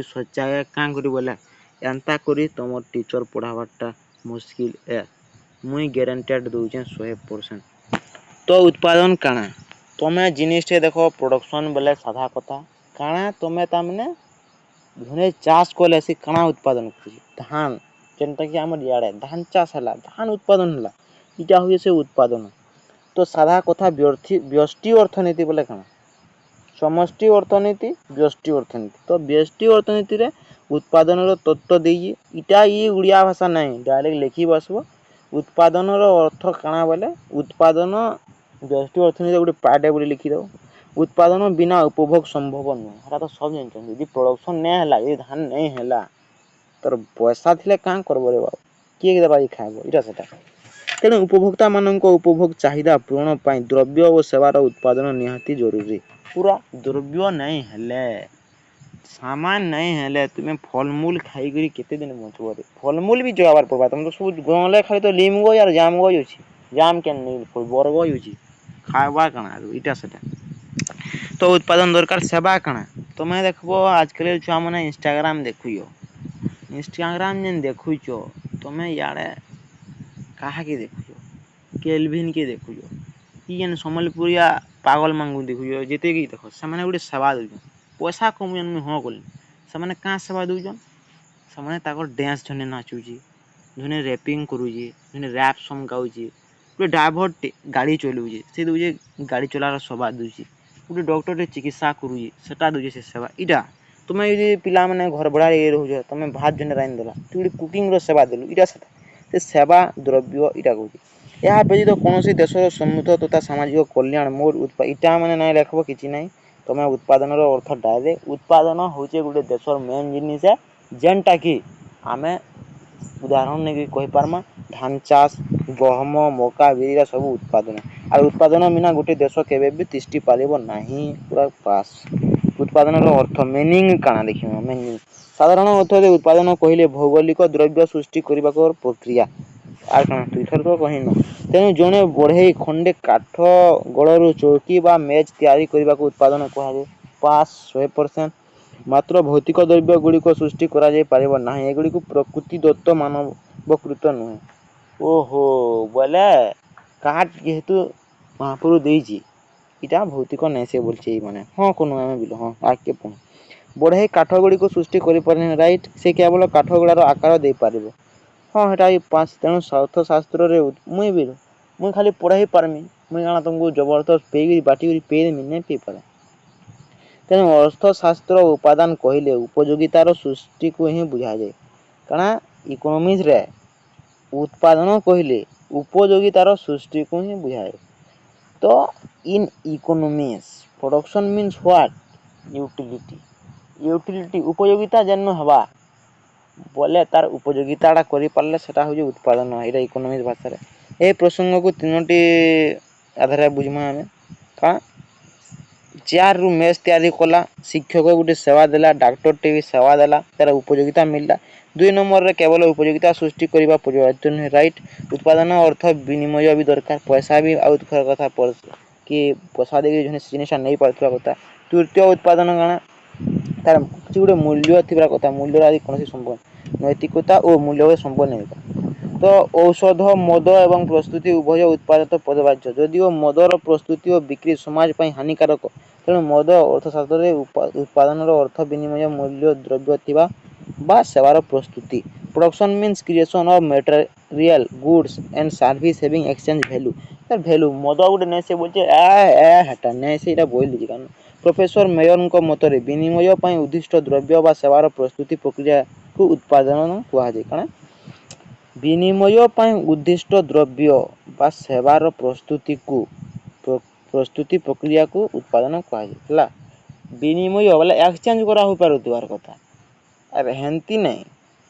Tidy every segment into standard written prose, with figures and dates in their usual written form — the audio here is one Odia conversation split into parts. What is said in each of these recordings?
ସଚାଏ କାଁ କରି ବୋଲେ ଏନ୍ତା କରି ତମର ଟିଚର ପଢ଼ାବାରଟା ମୁସ୍କିଲ ଏ ମୁଇଁ ଗ୍ୟାରେଣ୍ଟେଡ ଦଉଛେ 100%। ତ ଉତ୍ପାଦନ କାଣା ତମେ ଜିନିଷଟେ ଦେଖ ପ୍ରୋଡକ୍ସନ ବେଲେ ସାଧା କଥା କାଣା ତମେ ତାମାନେ ଘରେ ଚାଷ କଲେ ସେ କାଣା ଉତ୍ପାଦନ କରୁଛି ଧାନ ଯେନ୍ଟାକି ଆମର ଇଆଡ଼େ ଧାନ ଚାଷ ହେଲା ଧାନ ଉତ୍ପାଦନ ହେଲା ଇଟା ହଉଛି ସେ ଉତ୍ପାଦନ। ତ ସାଧା କଥା ବ୍ୟଷ୍ଟି ଅର୍ଥନୀତି ବୋଲେ କାଣା ସମଷ୍ଟି ଅର୍ଥନୀତି ବ୍ୟଷ୍ଟି ଅର୍ଥନୀତି ତ ବ୍ୟଷ୍ଟି ଅର୍ଥନୀତିରେ ଉତ୍ପାଦନର ତତ୍ତ୍ୱ ଦେଇଛି ଇଟା ଓଡ଼ିଆ ଭାଷା ନାହିଁ ଡାଇରେକ୍ଟ ଲେଖି ବସବ ଉତ୍ପାଦନର ଅର୍ଥ କାଣା ବୋଲେ ଉତ୍ପାଦନ ବ୍ୟଷ୍ଟି ଅର୍ଥନୀତି ଗୋଟେ ପାର୍ଟ ବୋଲି ଲିଖିଦେବ ଉତ୍ପାଦନ ବିନା ଉପଭୋଗ ସମ୍ଭବ ନୁହେଁ ହେଟା ତ ସବୁ ଜାଣିଛନ୍ତି ଯଦି ପ୍ରଡକ୍ସନ ନାଇଁ ହେଲା ଯଦି ଧାନ ନାଇଁ ହେଲା ତୋର ପଇସା ଥିଲେ କାଁ କରବ ରେ ବାବୁ କିଏ ଦେବା ଖାଇବ ଇଟା ସେଟା ତେଣୁ ଉପଭୋକ୍ତା ମାନଙ୍କ ଉପଭୋଗ ଚାହିଦା ପୂରଣ ପାଇଁ ଦ୍ରବ୍ୟ ଓ ସେବାର ଉତ୍ପାଦନ ନିହାତି ଜରୁରୀ ପୁରା ଦ୍ରବ୍ୟ ନାଇଁ ହେଲେ ସାମାନ ନାଇଁ ହେଲେ ତୁମେ ଫଲମୂଲ ଖାଇକରି କେତେ ଦିନ ବଞ୍ଚିବ ଫଲମୂଲ ବି ଜଗାବାର ପଡବା ତମେ ତ ସବୁ ଗଲେ ଖାଲି ତ ଲିମ ଗଛ ଆଉ ଜାମ ଗଛ ଅଛି ଜାମ କେନ୍ ବରଗଛ ଅଛି ଖାଇବା କାଣା ଇଟା ସେଟା ତ ଉତ୍ପାଦନ ଦରକାର ସେବା କାଣା ତମେ ଦେଖବ ଆଜକାଲି ଛୁଆ ମାନେ ଇନଷ୍ଟାଗ୍ରାମ ଦେଖୁଛ ଇନଷ୍ଟାଗ୍ରାମ ଯେନ୍ ଦେଖୁଛ ତମେ ଇଆଡ଼େ କାହାକେ ଦେଖୁଛ କେଲଭିନ କେ ଦେଖୁଛ କି ଯେନ୍ ସମ୍ବଲପୁରିଆ ପାଗଲ ମାନଙ୍କୁ ଦେଖୁଛ ଯେତେକି ଦେଖ ସେମାନେ ଗୋଟେ ସେବା ଦଉଛନ୍ ପଇସା କମୁଛନ୍ ମୁଇଁ ହଁ କଲି ସେମାନେ କାଁ ସେବା ଦଉଛନ୍ ସେମାନେ ତାଙ୍କର ଡ୍ୟାନ୍ସ ଜନେ ନାଚୁଛି ଜଣେ ରେପିଂ କରୁଛି ଜଣେ ରାପ୍ ସଙ୍ଗ ଗାଉଛି ଗୋଟେ ଡ୍ରାଇଭରଟେ ଗାଡ଼ି ଚଲାଉଛି ସେ ଦଉଛେ ଗାଡ଼ି ଚଲାର ସେବା ଦଉଛି ଗୋଟେ ଡକ୍ଟରଟେ ଚିକିତ୍ସା କରୁଛି ସେଟା ଦଉଛେ ସେ ସେବା ଇଟା ତୁମେ ଯଦି ପିଲାମାନେ ଘର ଭଡ଼ା ରହୁଛ ତମେ ଭାତ ଜଣେ ରାନ୍ଧିଦେଲା ତୁ ଗୋଟେ କୁକିଂର ସେବା ଦେଲୁ ଇଟା ସେଟା ସେ ସେବା ଦ୍ରବ୍ୟ ଇଟା କହୁଛି ଏହା ବ୍ୟତୀତ କୌଣସି ଦେଶର ସମୃଦ୍ଧ ତଥା ସାମାଜିକ କଲ୍ୟାଣ ମୋର ଇଟା ମାନେ ନାଇଁ ଲେଖବ କିଛି ନାହିଁ ତମେ ଉତ୍ପାଦନର ଅର୍ଥ ଡାଇରେକ୍ଟ ଉତ୍ପାଦନ ହଉଛି ଗୋଟେ ଦେଶର ମେନ୍ ଜିନିଷ ଯେନ୍ଟା କି ଆମେ ଉଦାହରଣ ନେଇକି କହିପାରମା ଧାନ ଚାଷ ଗହମ ମକା ବିରିୟା ସବୁ ଉତ୍ପାଦନ ଆଉ ଉତ୍ପାଦନ ବିନା ଗୋଟେ ଦେଶ କେବେ ବି ତିଷ୍ଠି ପାରିବ ନାହିଁ ପୁରା ପାସ୍ ଉତ୍ପାଦନର ଅର୍ଥ ମିନିଂ କାଣା ଦେଖିବା ମିନିଂ ସାଧାରଣ ଅର୍ଥରେ ଉତ୍ପାଦନ କହିଲେ ଭୌଗୋଳିକ ଦ୍ରବ୍ୟ ସୃଷ୍ଟି କରିବାକୁ ପ୍ରକ୍ରିୟା ଆଉ କାଣା ଦୁଇଥର ତ କହିନ ତେଣୁ ଜଣେ ବଢେଇ ଖଣ୍ଡେ କାଠ ଗଡ଼ରୁ ଚୌକି ବା ମେଜ ତିଆରି କରିବାକୁ ଉତ୍ପାଦନ କୁହାଯାଏ ପାସ୍ 100%। ମାତ୍ର ଭୌତିକ ଦ୍ରବ୍ୟ ଗୁଡିକ ସୃଷ୍ଟି କରାଯାଇ ପାରିବ ନାହିଁ ଏଗୁଡିକୁ ପ୍ରକୃତି ଦତ୍ତ ମାନବକୃତ ନୁହେଁ ଓହୋ ବୋଇଲେ କାଠ ଯେହେତୁ ମହାପୁରୁ ଦେଇଛି ଇଟା ଭୌତିକ ନାଇଁ ସେ ବୋଲଛି ମାନେ ହଁ କନୁ ଆମେ ବିଲ ହଁ ଆଗକେ ପୁଣି ବଢେଇ କାଠ ଗୁଡିକୁ ସୃଷ୍ଟି କରିପାରେ ରାଇଟ ସେ କେବଳ କାଠ ଗୁଡାର ଆକାର ଦେଇପାରିବ ହଁ ହେଟା ତେଣୁ ଅର୍ଥଶାସ୍ତ୍ରରେ ମୁଇଁ ଖାଲି ପଢେଇ ପାରମି ମୁଇଁ କାଣା ତମକୁ ଜବରଦସ୍ତ ପେଇକରି ବାଟିକରି ପେଇଦେମି ନାଇଁ ପେଇପାରେ ତେଣୁ ଅର୍ଥଶାସ୍ତ୍ର ଉପାଦାନ କହିଲେ ଉପଯୋଗିତାର ସୃଷ୍ଟିକୁ ହିଁ ବୁଝାଯାଏ କାଣା ଇକୋନୋମିକ୍ସରେ ଉତ୍ପାଦନ କହିଲେ ଉପଯୋଗିତାର ସୃଷ୍ଟିକୁ ହିଁ ବୁଝାଏ ତ in economics production means what utility ଉପଯୋଗିତା ଯେନ ହେବା ବୋଲେ ତାର ଉପଯୋଗିତାଟା କରିପାରିଲେ ସେଟା ହଉଛି ଉତ୍ପାଦନ ଏଇଟା ଇକୋନୋମିକ୍ସ ଭାଷାରେ ଏ ପ୍ରସଙ୍ଗକୁ ତିନୋଟି ଆଧାରରେ ବୁଝିମା ଆମେ କାଣା ଚେୟାରରୁ ମେଜ ତିଆରି କଲା ଶିକ୍ଷକ ଗୋଟେ ସେବା ଦେଲା ଡାକ୍ତରଟେ ବି ସେବା ଦେଲା ତାର ଉପଯୋଗିତା ମିଳିଲା 2 ନମ୍ବରରେ କେବଳ ଉପଯୋଗିତା ସୃଷ୍ଟି କରିବା ପ୍ରয়োଜନ ନୁହେଁ ରାଇଟ୍ ଉତ୍ପାଦନ ଅର୍ଥ ବିନିମୟ ବି ଦରକାର ପଇସା ବି ଆଉ କଥା କି ପଇସା ଦେଇକି ଜିନିଷଟା ନେଇ ପାରୁଥିବା କଥା ତୃତୀୟ ଉତ୍ପାଦନ କାଣା ତାର କିଛି ଗୋଟେ ମୂଲ୍ୟ ଥିବା କଥା ମୂଲ୍ୟ ଆଦି କୌଣସି ସମ୍ଭବ ନୈତିକତା ଓ ମୂଲ୍ୟ ସମ୍ଭବ ନାହିଁ ତ ଔଷଧ ମଦ ଏବଂ ପ୍ରସ୍ତୁତି ଉଭୟ ଉତ୍ପାଦିତ ପରିବାର୍ଯ୍ୟ ଯଦିଓ ମଦର ପ୍ରସ୍ତୁତି ଓ ବିକ୍ରି ସମାଜ ପାଇଁ ହାନିକାରକ ତେଣୁ ମଦ ଅର୍ଥଶାସ୍ତ୍ରରେ ଉତ୍ପାଦନର ଅର୍ଥ ବିନିମୟ ମୂଲ୍ୟ ଦ୍ରବ୍ୟ ଥିବା ବା ସେବାର ପ୍ରସ୍ତୁତି production means creation of material goods and service having exchange value value ମଦ ଗୋଟେ ନେଇ ସେ ବୋଲছে ହେଟା ନେଇ ସେଇଟା ବୋଇ ଦେଇଛି କାରଣ ପ୍ରଫେସର ମେୟରଙ୍କ ମତରେ ବିନିମୟ ପାଇଁ ଉଦ୍ଦିଷ୍ଟ ଦ୍ରବ୍ୟ ବା ସେବାର ପ୍ରସ୍ତୁତି ପ୍ରକ୍ରିୟାକୁ ଉତ୍ପାଦନ କୁହାଯାଏ କାଣା ବିନିମୟ ପାଇଁ ଉଦ୍ଦିଷ୍ଟ ଦ୍ରବ୍ୟ ବା ସେବାର ପ୍ରସ୍ତୁତି ପ୍ରକ୍ରିୟାକୁ ଉତ୍ପାଦନ କୁହାଯାଏ ହେଲା ବିନିମୟ ବୋଲେ ଏକ୍ସଚେଞ୍ଜ କରା ହୋଇପାରୁଥିବାର କଥା ଆରେ ହେନ୍ତି ନାଇଁ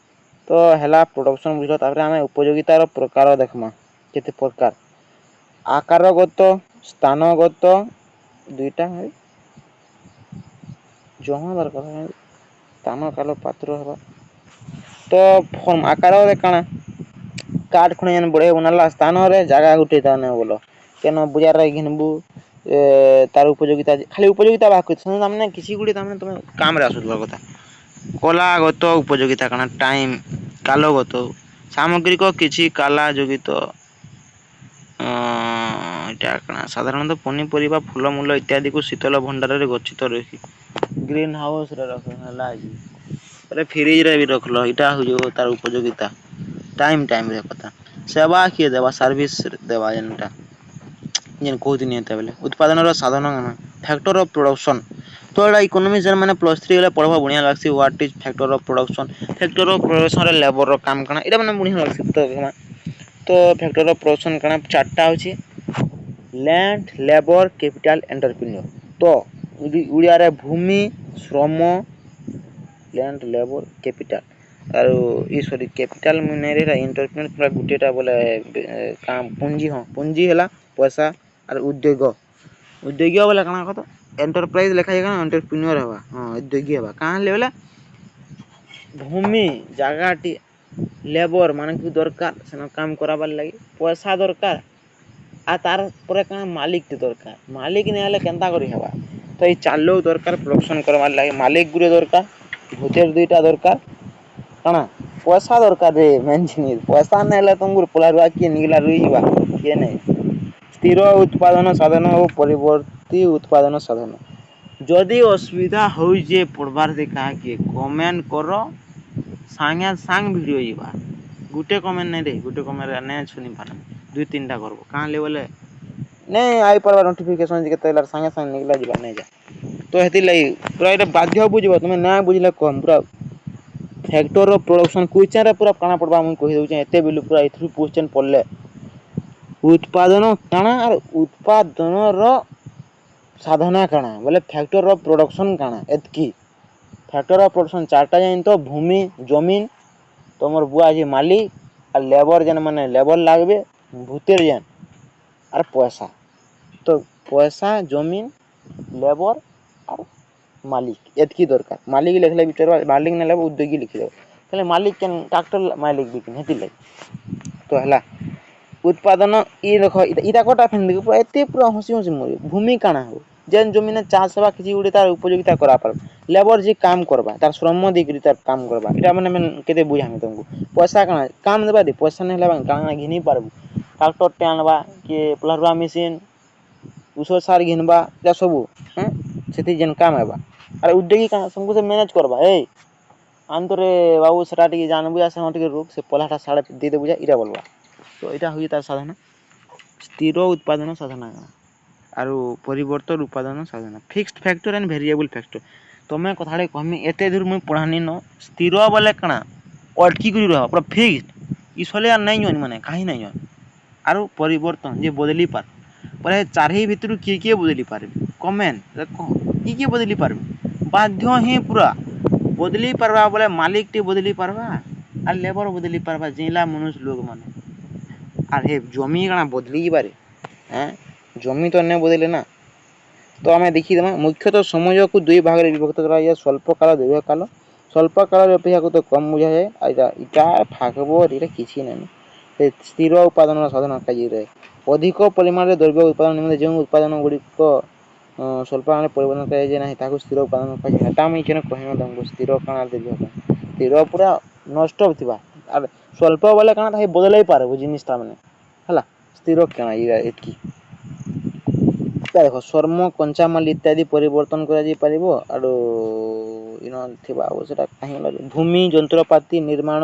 ତ ହେଲା ପ୍ରୋଡକ୍ସନ ବୁଝ ତାପରେ ଆମେ ଉପଯୋଗିତାର ପ୍ରକାର ଦେଖମା କେତେ ପ୍ରକାର ଆକାରଗତ ସ୍ଥାନଗତ ଦୁଇଟା ଜମାବାର କଥା ସ୍ଥାନ କାଲ ପାତ୍ର ହେବା ତ ଆକାରରେ କାଣା କାଠ ଖଣି ବଢେଇ ବନାଲା ସ୍ଥାନରେ ଜାଗା ଗୋଟେ ତା ବୋଲ କେନ ବଜାରରେ ଘିନବୁ ତାର ଉପଯୋଗିତା ଖାଲି ଉପଯୋଗିତା ବାହାର କରି କିଛି ଗୁଟେ ତମେ କାମରେ ଆସୁଥିବା କଥା କଲାଗତ ଉପଯୋଗିତା କାଣା ଟାଇମ୍ କାଲଗତ ସାମଗ୍ରିକ କିଛି କାଲା ଯୋଗିତ ଏଇଟା କାଣା ସାଧାରଣତଃ ପନିପରିବା ଫୁଲମୂଲ ଇତ୍ୟାଦିକୁ ଶୀତଳ ଭଣ୍ଡାରରେ ଗଚ୍ଛିତ ରଖି ଗ୍ରୀନ୍ ହାଉସରେ ରଖ ହେଲା ଫ୍ରିଜରେ ବି ରଖଲ ଏଇଟା ହଉଛି ତାର ଉପଯୋଗିତା ଟାଇମରେ କଥା ସେବା କିଏ ଦେବା ସର୍ଭିସ ଦେବା ଯେନ୍ଟା ଯେନ୍ କହୁଥିନି ହେତେବେଲେ ଉତ୍ପାଦନର ସାଧନ ଫ୍ୟାକ୍ଟର ଅଫ ପ୍ରଡକ୍ସନ ତ ଏଇଟା ଇକୋନୋମିକ୍ସ ମାନେ +3 ହେଲେ ପଢ଼ବା ବଢ଼ିଆ ଲାଗ୍ସି what is factor of production factor of ପ୍ରଡକ୍ସନରେ ଲେବରର କାମ କାଣା ଏଇଟା ମାନେ ବଢ଼ିଆ ଲାଗ୍ସି ତ ଫ୍ୟାକ୍ଟର ଅଫ ପ୍ରଡକ୍ସନ କାଣା ଚାରିଟା ଅଛି ଲ୍ୟାଣ୍ଡ ଲେବର କ୍ୟାପିଟାଲ ଏଣ୍ଟରପ୍ରିନିଅର ତ ଓଡ଼ିଆରେ ଭୂମି ଶ୍ରମ ଲ୍ୟାଣ୍ଡ ଲେବର କ୍ୟାପିଟାଲ ଆଉ ସରି କ୍ୟାପିଟାଲ ନାଇଁରେ ଏଣ୍ଟରପ୍ରିନିଅର ପୁରା ଗୋଟେଟା ବୋଲେ କାମ ପୁଞ୍ଜି ହେଲା ପଇସା ଆର୍ ଉଦ୍ୟୋଗ ବୋଲେ କାଣା କହ ଏଣ୍ଟରପ୍ରାଇଜ ଲେଖା ଯାଏ ଏଣ୍ଟରପ୍ରିନିଅର ହେବା ଉଦ୍ୟୋଗୀ ହେବା କାଁ ହେଲେ ବୋଲେ ଭୂମି ଜାଗାଟି ଲେବର ମାନଙ୍କୁ ଦରକାର ସେନ କାମ କରାବାର ଲାଗି ପଇସା ଦରକାର ଆଉ ତାର ପରେ କାଣା ମାଲିକଟି ଦରକାର ମାଲିକ ନାଇଁ ହେଲେ କେନ୍ତା କରି ହେବା ତ ଏଇ ଚାର୍ ଲୋକ ଦରକାର ପ୍ରଡକ୍ସନ କରବାର ଲାଗି ମାଲିକ ଗୁଟେ ଦରକାର ଭୂତେର ଦୁଇଟା ଦରକାର କାଣା ପଇସା ଦରକାର ରେ ମେନ୍ ଜିନିଷ ପଇସା ନାଇଁ ହେଲେ ତମକୁ ପଲା ରୁଆ କିଏ ନିଗଲା ରୁଇଯିବା କିଏ ନାଇଁ ସ୍ଥିର ଉତ୍ପାଦନ ସାଧନ ଓ ପରିବର୍ତ୍ତୀ ଉତ୍ପାଦନ ସାଧନ ଯଦି ଅସୁବିଧା ହଉଛେ ପଡ଼ବାର ଦେ କାହାକି କମେଣ୍ଟ କର ସାଙ୍ଗେ ସାଙ୍ଗ ଭିଡ଼ିଓ ଯିବା ଗୋଟେ କମେଣ୍ଟ ନାଇଁ ରେ ଗୋଟେ କମେଣ୍ଟ ନାଇଁ ଶୁଣିପାର ଦୁଇ ତିନିଟା କରବ କାଁ ହେଲେ ବୋଲେ ନାଇଁ ଆଇପାରବା ନୋଟିଫିକେସନ କେତେ ସାଙ୍ଗେ ସାଙ୍ଗେ ନିକଲା ଯିବା ନାଇଁ ଯା ତ ହେଥିର୍ଲାଗି ପୁରା ଏଇଟା ବାଧ୍ୟ ବୁଝିବ ତମେ ନାଇଁ ବୁଝିଲେ କମ୍ ପୁରା ଫ୍ୟାକ୍ଟର ଅଫ ପ୍ରଡକ୍ସନ କୁଇଚାରେ ପୁରା କାଣା ପଡବା ମୁଁ କହିଦଉଛେ ଏତେ ବେଲୁ ପୁରା ଏଥିରୁ କ୍ୱେଶ୍ଚନ ପଡଲେ ଉତ୍ପାଦନ କାଣା ଆର୍ ଉତ୍ପାଦନର ସାଧନା କାଣା ବୋଲେ ଫ୍ୟାକ୍ଟର ଅଫ ପ୍ରଡକ୍ସନ କାଣା ଏତକି ଫ୍ୟାକ୍ଟର ଅଫ ପ୍ରଡକ୍ସନ ଚାରିଟା ଜାଣି ତ ଭୂମି ଜମିନ ତମର ବୁଆ ଅଛି ମାଲିକ ଆଉ ଲେବର ଯେନ୍ ମାନେ ଲେବର ଲାଗବେ ଭୂତେର ଯେନ୍ ଆର୍ ପଇସା ତ ପଇସା ଜମିନ ଲେବର ଆଉ ମାଲିକ ଏତିକି ଦରକାର ମାଲିକ ଲେଖିଲେ ବି ଚଳିବ ମାଲିକ ନେଲେ ଉଦ୍ୟୋଗୀ ଲେଖିଦେବ ହେଲେ ମାଲିକ କେନ୍ ଟ୍ରାକ୍ଟର ମାଲିକ ବି ହେଥିର୍ଲାଗି ତ ହେଲା ଉତ୍ପାଦନ ଇ ଦେଖ ଇଟା କଟା ଏତେ ପୁରା ହସି ହସି ମରିବ ଭୂମି କାଣା ହବ ଯେନ୍ ଜମିନେ ଚାଷ ହେବା କିଛି ଗୋଟେ ତାର ଉପଯୋଗିତା କରାପାର ଲେବର ଯିଏ କାମ କରବା ତାର ଶ୍ରମ ଦେଇକରି ତାର କାମ କରବା ଏଇଟା ମାନେ କେତେ ବୁଝାମି ତମକୁ ପଇସା କାଣା କାମ ଦେବା ଦେ ପଇସା ନାଇଁ ହେଲେ କାଣା ଘିନି ପାରବୁ ଟ୍ରାକ୍ଟରଟେ ଆଣବା କିଏ ପଲରବା ମେସିନ୍ ଉଷ ସାର ଘିନବା ଏ ସବୁ ସେଠି ଯେନ୍ କାମ ହେବା ଆରେ ଉଦ୍ୟୋଗୀ କାଣା ସବୁ ସେ ମ୍ୟାନେଜ କରବା ଏଇ ଆନତରେ ବାବୁ ସେଟା ଟିକେ ଜାନବୁ ସେ ଟିକେ ରୁକ୍ ସେ ପଲାଟା ସାଡେ ଦେଇଦେବୁ ଯା ଇଟା ବୋଲବା ତ ଏଇଟା ହଉଛି ତାର ସାଧନା ସ୍ଥିର ଉତ୍ପାଦନ ସାଧନା କାଣା ଆରୁ ପରିବର୍ତ୍ତନ ଉତ୍ପାଦନ ସାଧନା fixed factor and variable factor ତମେ କଥାଟେ କହମି ଏତେ ଦୂର ମୁଇଁ ପଢ଼ାନି ନ ସ୍ଥିର ବୋଲେ କାଣା ଅଟକି କରି ରହ ପୁରା ଫିକ୍ସଡ ଇ ସଲେ ଆର୍ ନାଇଁ ଜନ ମାନେ କାହିଁ ନାଇଁ ଜନ ଆରୁ ପରିବର୍ତ୍ତନ ଯେ ବଦଲି ପାର ବୋଲେ ଚାରି ଭିତରୁ କିଏ ବଦଲି ପାରିବେ କମେଣ୍ଟ କହ କିଏ ବଦଲି ପାରିବେ ବାଧ୍ୟ ହିଁ ପୁରା ବଦଲି ପାରବା ବୋଲେ ମାଲିକ ଟେ ବଦଲି ପାରବା ଆର୍ ଲେବର ବଦଲି ପାରବା ଜିଇଲା ମନୁଷ ଲୋକ ମାନେ ଆର୍ ହେ ଜମି କାଣା ବଦଲି ଯିବାରେ ଜମି ତ ନେ ବଦଲେ ନା ତ ଆମେ ଦେଖିଦମା ମୁଖ୍ୟତଃ ସମାଜକୁ ଦୁଇ ଭାଗରେ ବିଭକ୍ତ କରାଯାଏ ସ୍ୱଳ୍ପ କାଳ ଦୀର୍ଘ କାଳ ସ୍ୱଳ୍ପ କାଳରେ ଅପେକ୍ଷା ତ କମ ବୁଝାଯାଏ ଇଟା ଭାଗବ ଏଇଟା କିଛି ନାହିଁ ସ୍ଥିର ଉତ୍ପାଦନର ସାଧନ କାର୍ଯ୍ୟରେ ଅଧିକ ପରିମାଣରେ ଦ୍ରବ୍ୟ ଉତ୍ପାଦନ ନିମନ୍ତେ ଯେଉଁ ଉତ୍ପାଦନ ଗୁଡ଼ିକ ସ୍ୱଳ୍ପ କାଳରେ ପରିବର୍ତ୍ତନ କରାଯାଏ ନାହିଁ ତାହାକୁ ସ୍ଥିର ଉତ୍ପାଦନ କୁହାଯାଏ ହେଟା ମୁଇଁ କେନ କହିମି ତମକୁ ସ୍ଥିର କାଣା ଦୀର୍ଘ କାଣା ସ୍ଥିର ପୁରା ନଷ୍ଟ ଥିବା ଆର୍ ସ୍ୱଳ୍ପ ବୋଲେ କାଣା ବଦଳେଇ ପାରବୁ ଜିନିଷଟା ମାନେ ହେଲା ସ୍ଥିର କାଣା ଏତ୍କି ଦେଖ ଶ୍ରମ କଞ୍ଚାମାଲ ଇତ୍ୟାଦି ପରିବର୍ତ୍ତନ କରାଯାଇ ପାରିବ ଆରୁ ଇନ ଥିବା ଆଉ ସେଟା କାହିଁ ଭୂମି ଯନ୍ତ୍ରପାତି ନିର୍ମାଣ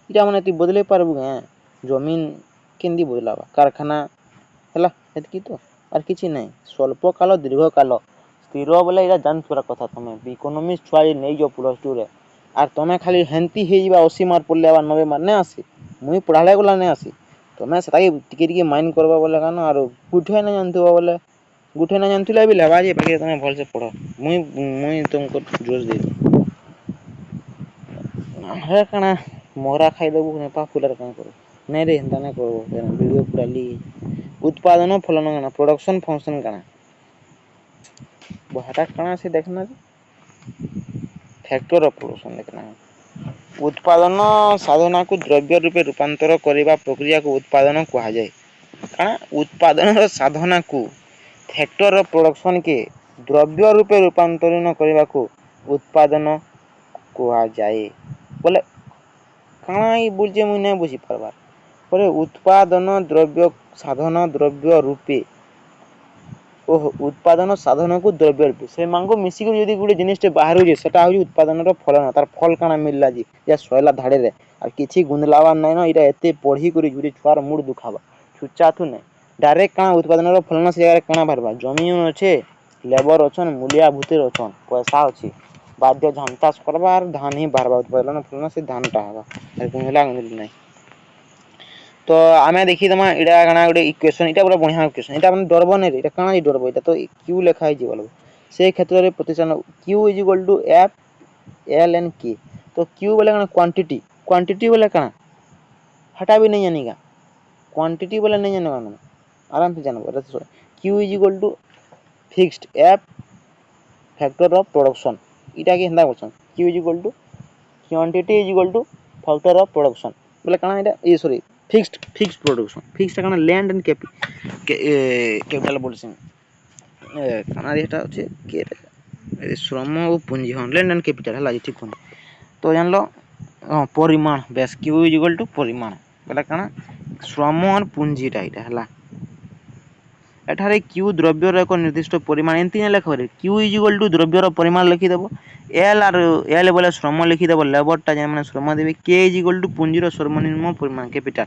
ଇଟା ମାନେ ଏତି ବଦଲେଇ ପାରବୁ କେଁ ଜମିନ କେମିତି ବଦଲାବା କାରଖାନା ହେଲା ଏତିକି ତ ଆର୍ କିଛି ନାହିଁ ସ୍ୱଳ୍ପ କାଳ ଦୀର୍ଘ କାଳ ସ୍ଥିର ବୋଲେ ଏଇଟା ଜାଣିଥିବା କଥା ତମେ ଇକୋନୋମିକ୍ସ ଛୁଆ ନେଇଯାଅ +2 ଆର୍ ତମେ ଖାଲି ହେନ୍ତି ହେଇଯିବା 80 ମାର୍କ ପଡିଲେ 90 ମାର୍କ ନାଇଁ ଆସି ମୁଇଁ ପଢାଲେ ଗଲା ନାଇଁ ଆସି ତମେ ସେଟାକି ଟିକେ ଟିକେ ମାଇଣ୍ଡ କରବ ବୋଲେ କାନ ଆରୁ ଗୁଠେ ନାଇଁ ଜାଣିଥିବ ବୋଲେ ଗୁଟେ ନାଇଁ ଜାଣିଥିଲେ ବି ଲେବା ଯେ ବାକି ତମେ ଭଲସେ ପଢ ମୁଇଁ ତମକୁ ଜୋର ଦେଇଦେବି ହେ କାଣା ମରା ଖାଇଦବୁ ନେପା ଫୁଲରେ କାଣା କରୁ ନାଇଁରେ ହେନ୍ତା ନାଇଁ କରବ ଭିଡିଓ ପୁରାଲି ଉତ୍ପାଦନ ଫଲନ କାଣା ପ୍ରଡକ୍ସନ ଫଙ୍କସନ କାଣା ହେଟା କାଣା ସେ ଦେଖନା ଫ୍ୟାକ୍ଟର ଅଫ ପ୍ରଡକ୍ସନ ଦେଖନା ଉତ୍ପାଦନ ସାଧନାକୁ ଦ୍ରବ୍ୟ ରୂପେ ରୂପାନ୍ତର କରିବା ପ୍ରକ୍ରିୟାକୁ ଉତ୍ପାଦନ କୁହାଯାଏ କାଣା ଉତ୍ପାଦନର ସାଧନାକୁ ଫ୍ୟାକ୍ଟର ଅଫ ପ୍ରଡକ୍ସନ କେ ଦ୍ରବ୍ୟ ରୂପେ ରୂପାନ୍ତରଣ କରିବାକୁ ଉତ୍ପାଦନ କୁହାଯାଏ ବୋଲେ କାଣା ଇ ବୁଝେ ମୁଇଁ ନାଇଁ ବୁଝି ପାରବାର୍ ପରେ ଉତ୍ପାଦନ ଦ୍ରବ୍ୟ ସାଧନ ଦ୍ରବ୍ୟ ରୂପେ ଓହୋ ଉତ୍ପାଦନ ସାଧନକୁ ଦ୍ରବ୍ୟ ରୂପେ ସେମାନଙ୍କୁ ମିଶିକି ଯଦି ଗୋଟେ ଜିନିଷଟେ ବାହାରୁଛେ ସେଟା ହଉଛି ଉତ୍ପାଦନର ଫଳନ ତାର ଫଳ କାଣା ମିଳିଲା ଯେ ସଇଲା ଧାଡିରେ ଆଉ କିଛି ଗୁନ୍ଦଲାବାର ନାଇଁ ନ ଏଇଟା ଏତେ ପଢିକରି ଗୋଟେ ଛୁଆର ମୁଡ ଦୁଖାବା ଛୁଚାଥୁ ନାଇଁ ଡାଇରେକ୍ଟ କାଣା ଉତ୍ପାଦନର ଫଳନ ସେ ଜାଗାରେ କାଣା ବାହାରବା ଜମି ଅଛେ ଲେବର ଅଛନ୍ ମୂଲିଆ ଭୂତିରେ ଅଛନ୍ ପଇସା ଅଛି ବାଧ୍ୟ ଧାନ ଚାଷ କରବା ଆର୍ ଧାନ ହିଁ ବାହାରବା ଉତ୍ପାଦନ ଫଳନ ସେ ଧାନଟା ହେବା ଗୁନ୍ଦଲା ଗୁନ୍ଦଲି ନାଇଁ ତ ଆମେ ଦେଖିଦମା ଏଇଟା କାଣା ଗୋଟେ ଇକ୍ୱେସନ ଏଇଟା ଗୋଟେ ବଢିଆ ଇକ୍ୱେସନ ଏଇଟା ମାନେ ଡରବ ନାଇଁ ଏଇଟା କାଣା ଡରବ ଏଇଟା ତ କ୍ୟୁ ଲେଖା ହେଇଛି ବୋଲ ସେ କ୍ଷେତ୍ରରେ ପ୍ରତିଷ୍ଠାନ Q is equal to F L and K तो क्यू बोले कण क्वांटिटी क्वांटिटी बोले कण हटा भी नहीं जानेगा क्वांटिटी बोले नहीं जानेगा ना आराम से जानबो Q is equal to fixed F factor of production इटा के हंदा बोलछन Q is equal to quantity is equal to factor of production बोले कण एटा ए सॉरी फिक्स्ड प्रोडक्शन फिक्स्ड कण लैंड एंड कैपिटल बोलछन कण एटा होचे के श्रम और पूंजी हाँ लैंड एंड कैपिटल है ठीक कहूँ तो जान लो हाँ परिमाण base Q is equal to परिमाण बोला कण श्रम और पूंजीटा यहाँ एठारे क्यू द्रव्यर एक निर्दिष्ट परिमाण एमती नहीं लिख क्यू इज इक्वल टू द्रव्यर परिमाण लिखिदेव एल आर एल बोले श्रम लिखिदेव लेबरटा मैंने श्रम देवे के इज इक्वल टू पुंजीर सर्वनिम्न परिमाण कैपिटल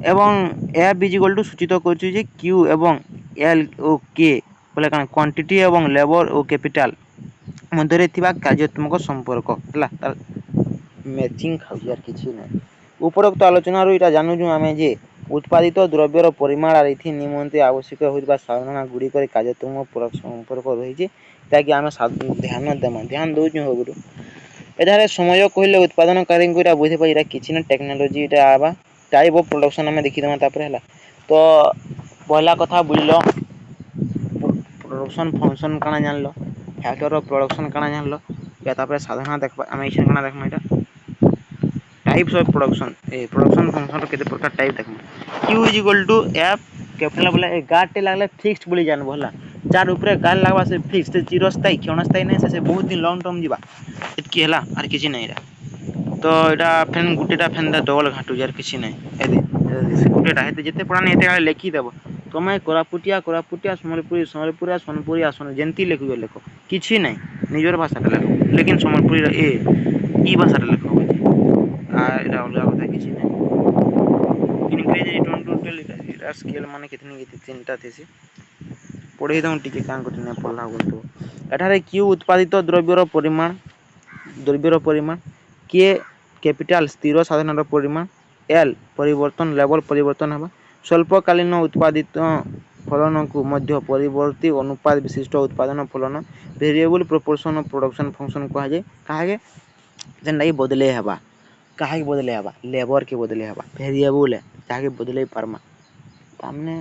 एवं एफ इज इक्वल टू सूचित कर क्यू एवं एल ओ के बोले कण क्वांटिटी एवं लेबर और कैपिटल मध्य कार्यात्मक संपर्क है मैचिंग खाऊर किसी ना उपरोक्त आलोचना यहाँ जानूँ आम जे उत्पादित द्रव्यर परिमाण और ये निमंते आवश्यक होता साधना गुड़िक कार्यात्मक संपर्क रही ताकि आम ध्यान देमा ध्यान दौचु हो एठारे समय कहले उत्पादनकारी को बुझे पाई किसी ना टेक्नोलोजी यहाँ आवा टाइप ऑफ प्रोडक्शन आम देखीदमा है तो पहला कथा बुझल प्रोडक्शन फंक्शन काना जान लो फैक्टर ऑफ प्रोडक्शन काना जान लो या तापर साधना देखबा आम इछन काना देखमा एटा types of production production function रो केते प्रकार टाइप देखमा Q is equal to F capital बोला ए गाटे लागले फिक्स्ड बोली जानबो हला जार ऊपर गाल लागबा से फिक्स्ड चिरस्थायी क्षणस्थायी नै से बहुत दिन लॉन्ग टर्म जीवा इतकी हला आर किछि नै रा तो एटा फेन गुटेटा फेन डबल घाटू यार किछि नै एदे गुटेटा हेते जते पड़ा नै एते लेखि देबो तमे कोरापुटिया सम्बलपुरिया सोनपुरिया जेंती लिखियो लेखो किछि नै निजर भाषाटा लेखो लेकिन सम्बलपुरी ए ई भाषाटा लेखो आ एटा अलगा कथा किछि नै इंग्रेजी टोटल एटा स्केल माने कितनी तीनटा थेसी पढ़े दउ टिके कान कोठी नै पढ़ला बोलतो एठारे क्यू उत्पादित द्रव्यर परिमाण के कैपिटल स्थिर साधनर परिमाण एल परिवर्तन लेवल परिवर्तन हबा स्वल्पकालीन उत्पादित फलन को मध्य परिवर्ती अनुपात विशिष्ट उत्पादन फलन variable proportion of production function कहा जाए काहे जेन नहीं बदले हबा काहे बदले हबा लेबर के बदले हबा वेरिएबल है ताके बदले परमा तामने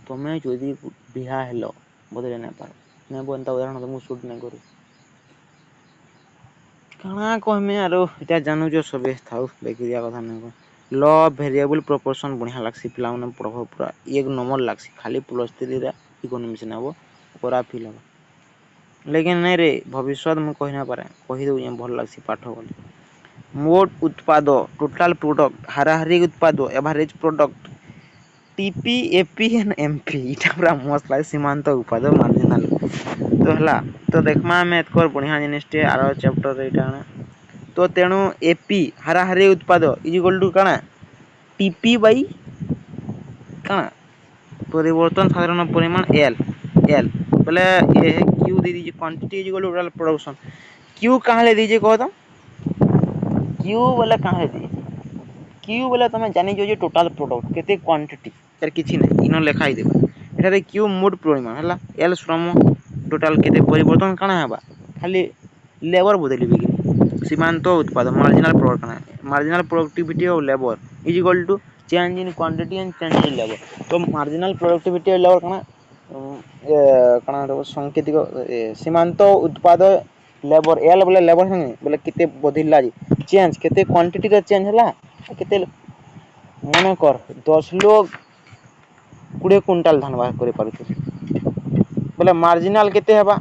तमे जदी बिहा हेलो बदले ना पार मैं बनता उदाहरण तुमको शूट नहीं करू काना कहमे आरो इटा जानू जो सबे थाउ बेकिरिया कथा नै ल वेरिएबल प्रोपोर्शन बढ़िया लागसी पिला माने पढ़बो पूरा एक नंबर लागसी खाली प्लस 3 रे इकोनॉमिक्स नाबो पूरा फील हो लेकिन नै रे भविष्य में कहि ना पारे कहि दउ ये भल लागसी पाठ बोली मोट उत्पाद टोटल प्रोडक्ट हाराहारी उत्पाद average product TP AP and MP इटा पूरा मस्त लागे सीमांत उत्पाद मार्जिनल तो हला तो देखमा में एतकर बढ़िया जिनिसटे आरो चैप्टर रे इटा तो तेणु एपी हाराहारी उत्पाद इज इक्वल टू काना टीपी बाई काना परिवर्तन साधारण परिमाण एल एल बोले ये क्यू दे दीजिए quantity is equal to total production Q कहां ले दीजिए कहो तो क्यू बोले कहां ले दीजिए क्यू बोले तुम जानि जो टोटल प्रोडक्ट केते क्वांटिटी यार किछि नै इनो लिखाई देबो एठारे क्यू मोड परिमाण हला एल श्रम टोटल केते परिवर्तन काना हबा खाली लेबर बदलिबे कि सीमांत उत्पाद marginal productivity of labour is equal to change in quantity and change in labour तो मार्जिनल प्रोडक्टिविटी ऑफ लेबर काना सांकेतिक सीमांत उत्पाद लेबर एल बोले लेबर संगे बोले केते बदलिला जी चेंज केते क्वांटिटी रे चेंज हला केते मने कर 10 लोग 20 क्विंटल धान बाहर करे पारुछ बोले मार्जिनल केते हबा